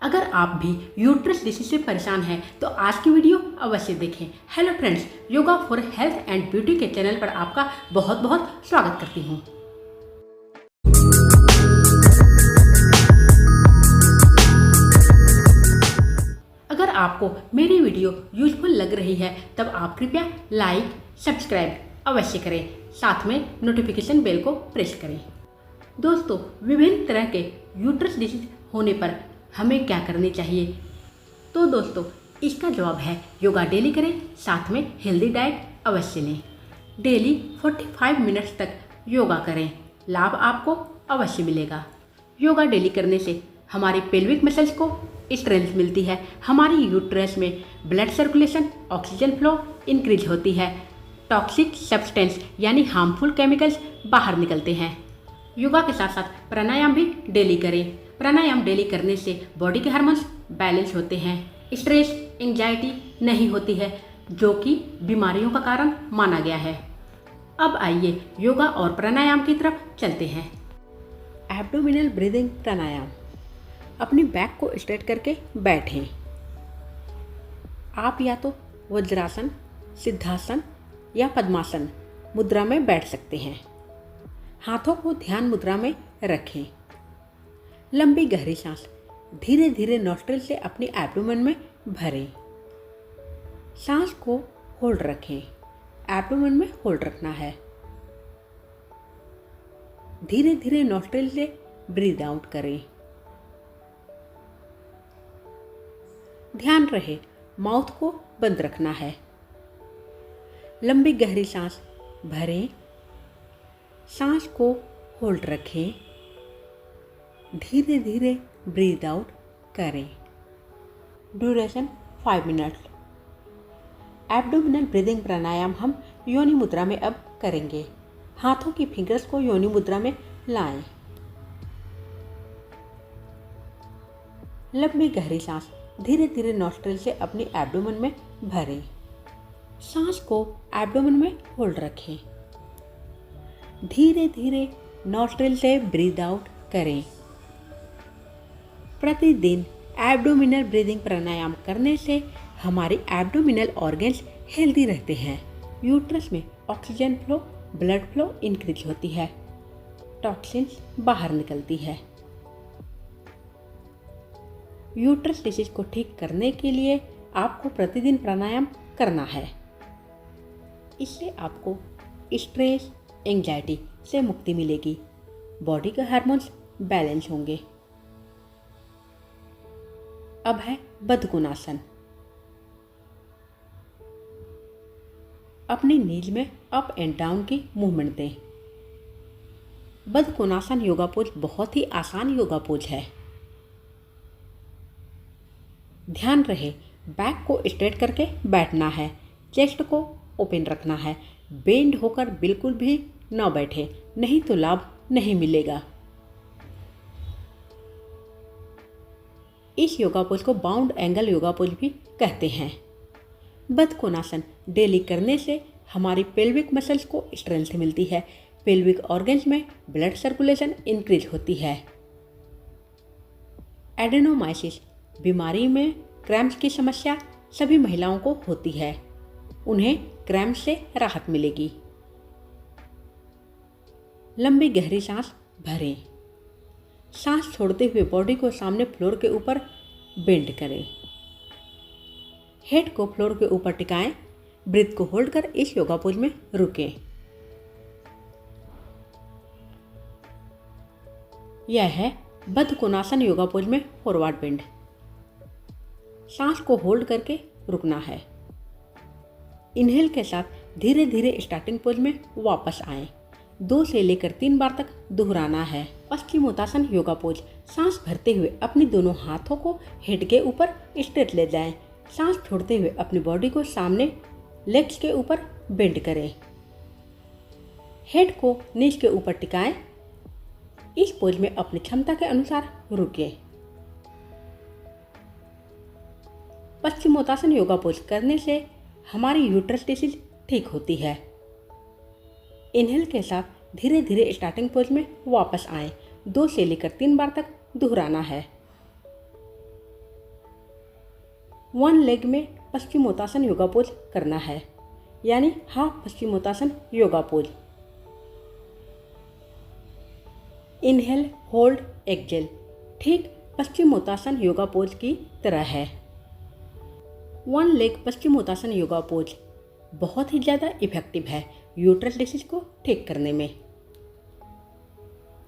अगर आप भी यूट्रस डिसीज से परेशान हैं तो आज की वीडियो अवश्य देखें। Hello friends, yoga for health and beauty के चैनल पर आपका बहुत बहुत स्वागत करती हूँ। अगर आपको मेरी वीडियो यूजफुल लग रही है तब आप कृपया लाइक सब्सक्राइब अवश्य करें, साथ में नोटिफिकेशन बेल को प्रेस करें। दोस्तों, विभिन्न तरह के यूट्रस डिसीज होने पर हमें क्या करनी चाहिए? तो दोस्तों, इसका जवाब है योगा डेली करें, साथ में हेल्दी डाइट अवश्य लें। डेली 45 मिनट्स तक योगा करें, लाभ आपको अवश्य मिलेगा। योगा डेली करने से हमारी पेल्विक मसल्स को स्ट्रेंथ मिलती है, हमारी यूट्रस में blood circulation oxygen flow increase होती है, टॉक्सिक सब्सटेंस यानी हार्मफुल केमिकल्स बाहर निकलते हैं। योगा के साथ साथ प्राणायाम भी डेली करें। प्राणायाम डेली करने से बॉडी के हार्मोन्स बैलेंस होते हैं, स्ट्रेस एंजाइटी नहीं होती है, जो कि बीमारियों का कारण माना गया है। अब आइए योगा और प्राणायाम की तरफ चलते हैं। एब्डोमिनल ब्रीदिंग प्राणायाम। अपनी बैक को स्ट्रेट करके बैठें। आप या तो वज्रासन, सिद्धासन या पद्मासन मुद्रा में बैठ सकते हैं। हाथों को ध्यान मुद्रा में रखें। लंबी गहरी सांस धीरे धीरे नॉस्ट्रिल से अपनी एब्डोमेन में भरें। सांस को होल्ड रखें, एब्डोमेन में होल्ड रखना है। धीरे धीरे नॉस्ट्रिल से ब्रीद आउट करें। ध्यान रहे माउथ को बंद रखना है। लंबी गहरी सांस भरें, सांस को होल्ड रखें, धीरे धीरे ब्रीद आउट करें। Duration 5 minute. एब्डोमिनल ब्रीदिंग प्राणायाम हम योनि मुद्रा में अब करेंगे। हाथों की फिंगर्स को योनि मुद्रा में लाएं। लंबी गहरी सांस धीरे धीरे नॉस्ट्रिल से अपनी एब्डोमेन में भरें। सांस को एब्डोमेन में होल्ड रखें। धीरे धीरे नॉस्ट्रिल से ब्रीद आउट करें। प्रतिदिन एब्डोमिनल ब्रीदिंग प्राणायाम करने से हमारी एब्डोमिनल ऑर्गन्स हेल्दी रहते हैं। यूट्रस में oxygen flow, blood flow increase होती है, टॉक्सिन्स बाहर निकलती है। यूट्रस डिसीज को ठीक करने के लिए आपको प्रतिदिन प्राणायाम करना है। इससे आपको स्ट्रेस एंजाइटी से मुक्ति मिलेगी, बॉडी के हार्मोन्स बैलेंस होंगे। अब है बद्धकोणासन। अपनी नीज में अप एंड डाउन की मूवमेंट दें। बद्धकोणासन योगा पोज बहुत ही आसान योगा पोज है। ध्यान रहे बैक को स्ट्रेट करके बैठना है, चेस्ट को ओपन रखना है, बेंड होकर बिल्कुल भी न बैठे, नहीं तो लाभ नहीं मिलेगा। इस योगा पोज को बाउंड एंगल योगा पोज भी कहते हैं। बद्धकोणासन डेली करने से हमारी पेल्विक मसल्स को स्ट्रेंथ मिलती है, पेल्विक ऑर्गन्स में ब्लड सर्कुलेशन इंक्रीज होती है। एडेनोमाइसिस बीमारी में क्रैम्प्स की समस्या सभी महिलाओं को होती है, उन्हें क्रैम्प से राहत मिलेगी। लंबी गहरी सांस भरें। सांस छोड़ते हुए बॉडी को सामने फ्लोर के ऊपर बेंड करें। हेड को फ्लोर के ऊपर टिकाएं। ब्रीथ को होल्ड कर इस योगा पोज में रुकें। यह है बद्धकोणासन योगा पोज में फॉरवर्ड बेंड। सांस को होल्ड करके रुकना है। इनहेल के साथ धीरे धीरे स्टार्टिंग पोज में वापस आएं। 2 से लेकर 3 बार तक दोहराना है। Paschimottanasana yoga pose. सांस भरते हुए अपनी दोनों हाथों को हेड के ऊपर स्ट्रेट ले जाएं। सांस छोड़ते हुए अपनी बॉडी को सामने लेग्स के ऊपर बेंड करें। हेड को नीज के ऊपर टिकाएं। इस पोज में अपनी क्षमता के अनुसार रुकिए। पश्चिमोत्तासन योगा पोज करने से हमारी यूट्रस डिसीज ठीक होती है। इनहेल के साथ धीरे धीरे स्टार्टिंग पोज में वापस आएं। 2 से लेकर 3 बार तक दोहराना है। वन लेग में पश्चिमोत्तासन योगा पोज करना है, यानी हाफ पश्चिमोत्तासन yoga pose. Inhale, hold, exhale, ठीक पश्चिमोत्तासन योगा पोज की तरह है। वन लेग पश्चिमोत्तासन योगा पोज बहुत ही ज़्यादा इफेक्टिव है यूट्रस डिसीज को ठीक करने में।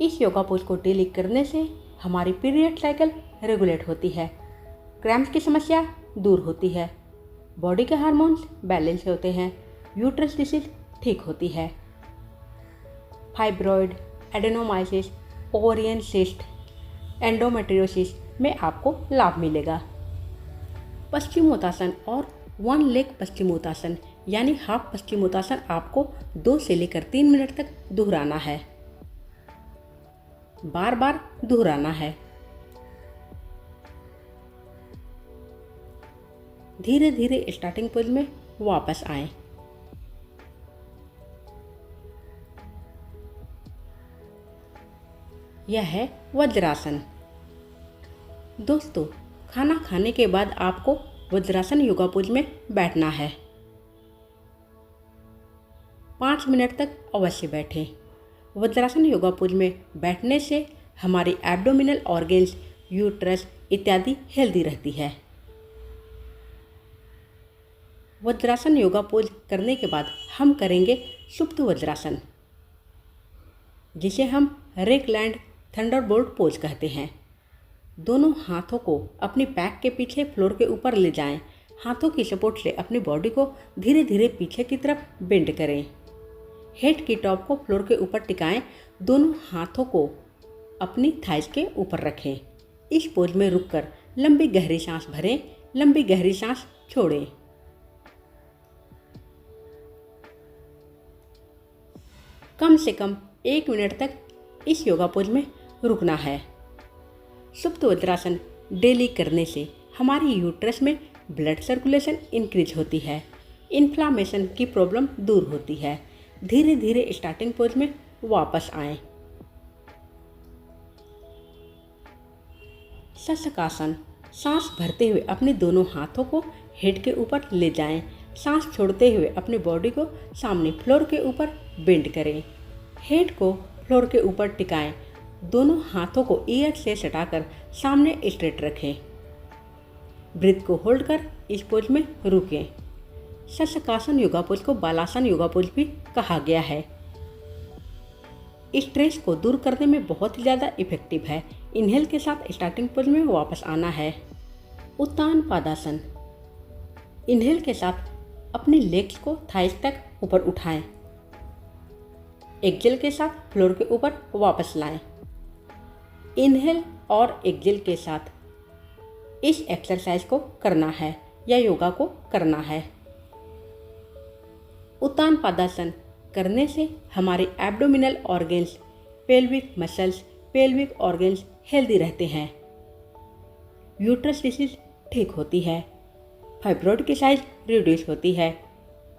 इस योगा पोज को डेली करने से हमारी पीरियड साइकिल रेगुलेट होती है, क्रैम्प्स की समस्या दूर होती है, बॉडी के हार्मोन्स बैलेंस होते हैं, यूट्रस डिसीज ठीक होती है। फाइब्रॉइड, एडेनोमाइसिस, ओवरियन सिस्ट, एंडोमेट्रियोसिस में आपको लाभ मिलेगा। पश्चिमोत्तासन और वन लेग पश्चिमोत्तासन यानी हाफ पश्चिमोत्तासन आपको 2 से लेकर 3 मिनट तक दोहराना है, बार बार दोहराना है। धीरे धीरे स्टार्टिंग पोज में वापस आएं। यह है वज्रासन। दोस्तों, खाना खाने के बाद आपको वज्रासन योगा पोज में बैठना है। 5 मिनट तक अवश्य बैठें। वज्रासन योगा पोज में बैठने से हमारी एब्डोमिनल ऑर्गन्स, यूट्रस इत्यादि हेल्दी रहती है। वज्रासन योगा पोज करने के बाद हम करेंगे सुप्त वज्रासन, जिसे हम रेकलैंड थंडरबोल्ट पोज कहते हैं। दोनों हाथों को अपनी बैक के पीछे फ्लोर के ऊपर ले जाएं। हाथों की सपोर्ट से अपनी बॉडी को धीरे धीरे पीछे की तरफ बेंड करें। हेड की टॉप को फ्लोर के ऊपर टिकाएं। दोनों हाथों को अपनी थाइस के ऊपर रखें। इस पोज में रुककर लंबी गहरी सांस भरें, लंबी गहरी सांस छोड़ें। कम से कम 1 मिनट तक इस योगा पोज में रुकना है। सुप्त वज्रासन डेली करने से हमारी यूट्रस में ब्लड सर्कुलेशन इंक्रीज होती है, इन्फ्लामेशन की प्रॉब्लम दूर होती है। धीरे धीरे स्टार्टिंग पोज में वापस आएं। शशकासन, सांस भरते हुए अपने दोनों हाथों को हेड के ऊपर ले जाएं। सांस छोड़ते हुए अपनी बॉडी को सामने फ्लोर के ऊपर बेंड करें। हेड को फ्लोर के ऊपर टिकाएं। दोनों हाथों को ईयर से सटाकर सामने स्ट्रेट रखें। ब्रीथ को होल्ड कर इस पोज में रुकें। शशकासन योगा पोज को बालासन योगा पोज भी कहा गया है। स्ट्रेस को दूर करने में बहुत ही ज़्यादा इफेक्टिव है। इनहेल के साथ स्टार्टिंग पोज में वापस आना है। उत्तान पादासन। इनहेल के साथ अपनी लेग्स को थाइस तक ऊपर उठाएं। एक्सेल के साथ फ्लोर के ऊपर वापस लाएं। इनहेल और एक्सेल के साथ इस एक्सरसाइज को करना है या योगा को करना है। उत्तान पादासन करने से हमारे abdominal organs, pelvic muscles, pelvic organs healthy रहते हैं। यूट्रस डिसीज ठीक होती है, फाइब्रॉइड की साइज रिड्यूस होती है,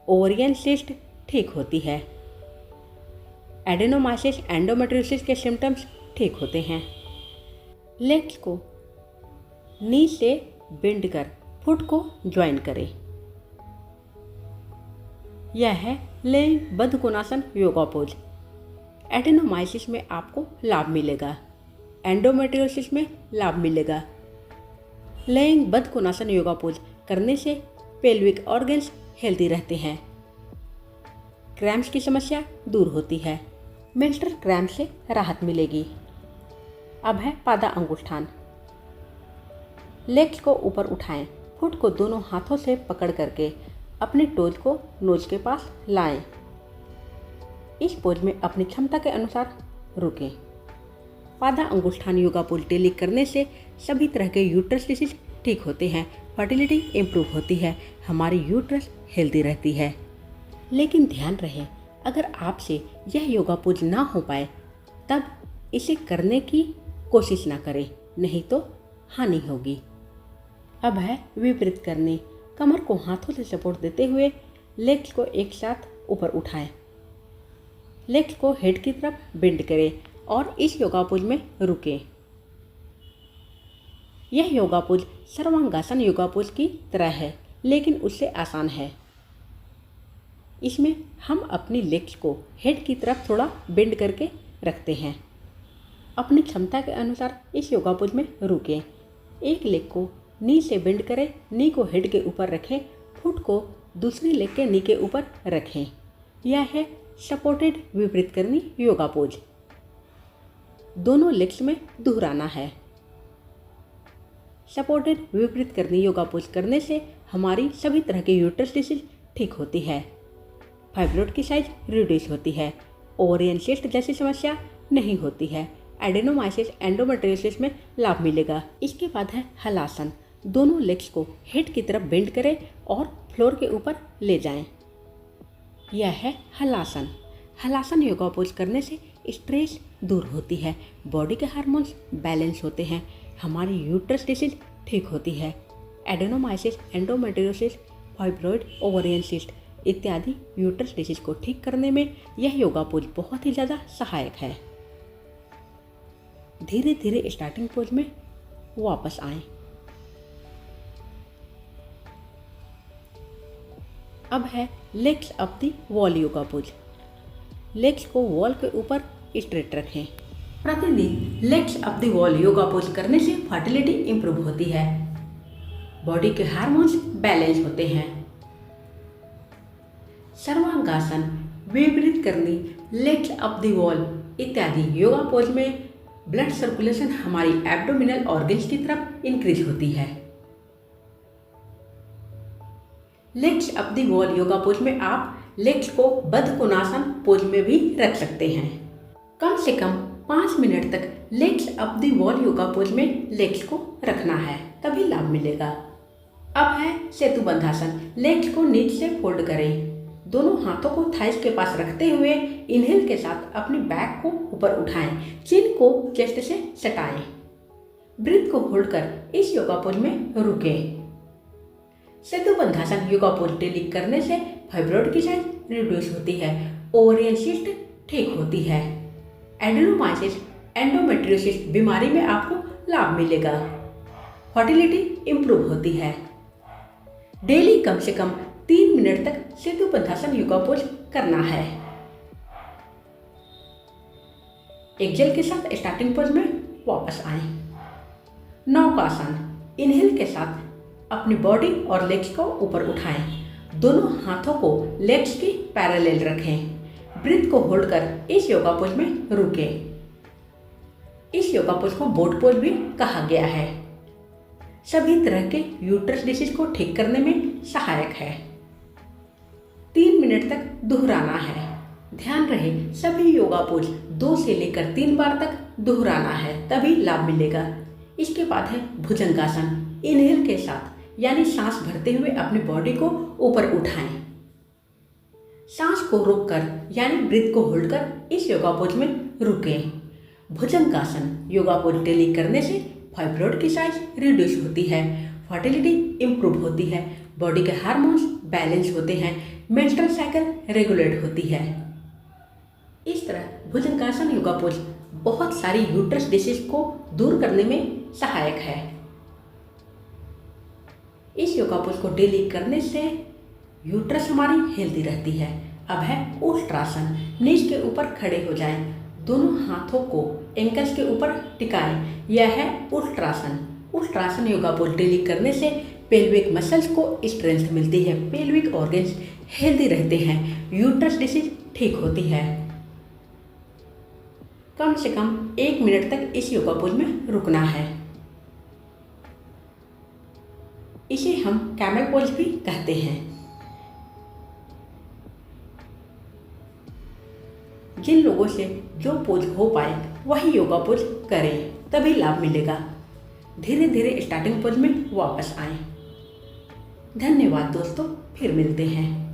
ओवरियन सिस्ट ठीक होती है, एडेनोमाइसिस, एंडोमेट्रियोसिस के सिम्टम्स ठीक होते हैं। लेग्स को नी से बेंड कर फुट को ज्वाइन करें। यह है लेइंग बद्ध कोणासन योगा पोज। एडेनोमाइसिस में आपको लाभ मिलेगा, एंडोमेट्रियोसिस में लाभ मिलेगा। लेइंग बद्ध कोणासन योगा पोज करने से पेल्विक ऑर्गन्स हेल्दी रहते हैं, क्रैम्प्स की समस्या दूर होती है, मेंस्ट्रुअल क्रैम्प से राहत मिलेगी। अब है पादा अंगुष्ठान। लेग्स को ऊपर उठाएं, फुट को दोनों हाथों से पकड़ करके अपने टोज को नोज के पास लाएं। इस पोज में अपनी क्षमता के अनुसार रुकें। पादा अंगुष्ठान योगा पोज डेली करने से सभी तरह के यूट्रस डिसीज ठीक होते हैं, फर्टिलिटी इम्प्रूव होती है, हमारी यूट्रस हेल्दी रहती है। लेकिन ध्यान रहे, अगर आपसे यह योगा पोज ना हो पाए तब इसे करने की कोशिश ना करें, नहीं तो हानि होगी। अब है विपरीत करनी। कमर को हाथों से सपोर्ट देते हुए लेग्स को एक साथ ऊपर उठाएं। लेग्स को हेड की तरफ बेंड करें और इस योगा पोज में रुकें। यह yoga pose sarvangasana yoga pose की तरह है, लेकिन उससे आसान है। इसमें हम अपनी लेग्स को हेड की तरफ थोड़ा बेंड करके रखते हैं। अपनी क्षमता के अनुसार इस योगा पोज में रुकें। एक लेग को नी से बेंड करें, नी को हेड के ऊपर रखें, फुट को दूसरी लेग के नी के ऊपर रखें। यह है सपोर्टेड विपरीत करनी योगा पोज। दोनों लेग्स में दोहराना है। सपोर्टेड विपरीत करनी योगा पोज करने से हमारी सभी तरह की यूट्रस डिसीज ठीक होती है, फाइब्रॉइड की साइज रिड्यूस होती है, ओवेरियन सिस्ट जैसी समस्या नहीं होती है, एडेनोमाइसिस एंडोमेट्रियोसिस में लाभ मिलेगा। इसके बाद है हलासन। दोनों लेग्स को हेड की तरफ बेंड करें और फ्लोर के ऊपर ले जाएं। यह है हलासन। हलासन योगा पोज करने से स्ट्रेस दूर होती है, बॉडी के हार्मोन्स बैलेंस होते हैं, हमारी यूट्रस डिसीज ठीक होती है, एडेनोमाइसिस एंडोमेट्रियोसिस फाइब्रॉइड ओवेरियन सिस्ट इत्यादि यूट्रस डिसीज को ठीक करने में यह योगा पोज बहुत ही ज़्यादा सहायक है। धीरे धीरे स्टार्टिंग पोज में वापस आएं। अब है legs up the wall yoga pose. Legs को वॉल के ऊपर स्ट्रेट रखें। प्रतिदिन legs up the wall yoga pose करने से फर्टिलिटी इंप्रूव होती है, बॉडी के हार्मोन्स बैलेंस होते हैं। सर्वांगासन, विपरीत करनी, लेग्स अप दी वॉल इत्यादि योगा पोज में ब्लड सर्कुलेशन हमारी एब्डोमिनल ऑर्गन्स की तरफ इंक्रीज होती है। Legs up the wall yoga pose में आप लेग्स को बद्ध कोणासन पोज में भी रख सकते हैं। कम से कम 5 मिनट तक legs up the wall yoga pose में लेग्स को रखना है, तभी लाभ मिलेगा। अब है सेतुबंधासन। लेग्स को नीचे से फोल्ड करें। दोनों हाथों को थाइस के पास रखते हुए इनहेल के साथ अपनी बैक को ऊपर उठाएं, चिन को चेस्ट से सटाएं। ब्रीथ को होल्ड कर इस योगा पोज में रुकें। सेतुबंधासन योगा पोज डेली करने से फाइब्रॉइड की साइज रिड्यूस होती है, ओवेरियन सिस्ट ठीक होती है, एडेनोमाइसिस एंडोमेट्रियोसिस बीमारी में आपको लाभ मिलेगा, फर्टिलिटी इंप्रूव होती है। डेली कम से कम 3 मिनट तक सेतुबंधासन योगा पोज करना है। एक्सेल के साथ स्टार्टिंग पोज में वापस आएं। नौकासन। इनहेल के साथ अपनी बॉडी और लेग्स को ऊपर उठाएं। दोनों हाथों को लेग्स की पैरेलल रखें। ब्रीथ को होल्ड कर इस योगा पोज में रुकें। इस योगा पोज को बोट पोज भी कहा गया है। सभी तरह के यूट्रस डिसीज को ठीक करने में सहायक है। 3 मिनट तक दोहराना है। ध्यान रहे सभी योगा पोज 2 से लेकर 3 बार तक दोहराना है, तभी लाभ मिलेगा। इसके बाद है भुजंगासन। इनहेल के साथ यानी सांस भरते हुए अपनी बॉडी को ऊपर उठाएं। सांस को रोककर यानी ब्रीथ को होल्ड कर इस योगा पोज में रुकें। भुजंगासन योगा पोज डेली करने से फाइब्रॉइड की साइज रिड्यूस होती है, फर्टिलिटी इंप्रूव होती है, बॉडी के हार्मोन्स बैलेंस होते हैं, मेंस्ट्रुअल साइकिल रेगुलेट होती है। इस तरह भुजंगासन योगा पोज बहुत सारी यूट्रस डिसीज को दूर करने में सहायक है। इस योगा पोज को डेली करने से यूट्रस हमारी हेल्दी रहती है। अब है उष्ट्रासन। नीज के ऊपर खड़े हो जाएं। दोनों हाथों को एंकल्स के ऊपर टिकाएं। यह है Ushtrasana. Ushtrasana yoga pose daily करने से पेल्विक मसल्स को स्ट्रेंथ मिलती है, पेल्विक ऑर्गन्स हेल्दी रहते हैं, यूट्रस डिसीज ठीक होती है। कम से कम 1 मिनट तक इस योगा पोज में रुकना है। इसे हम कैमल पोज भी कहते हैं। जिन लोगों से जो पोज हो पाए वही योगा पोज करें, तभी लाभ मिलेगा। धीरे धीरे स्टार्टिंग पोज में वापस आएं। धन्यवाद दोस्तों, फिर मिलते हैं।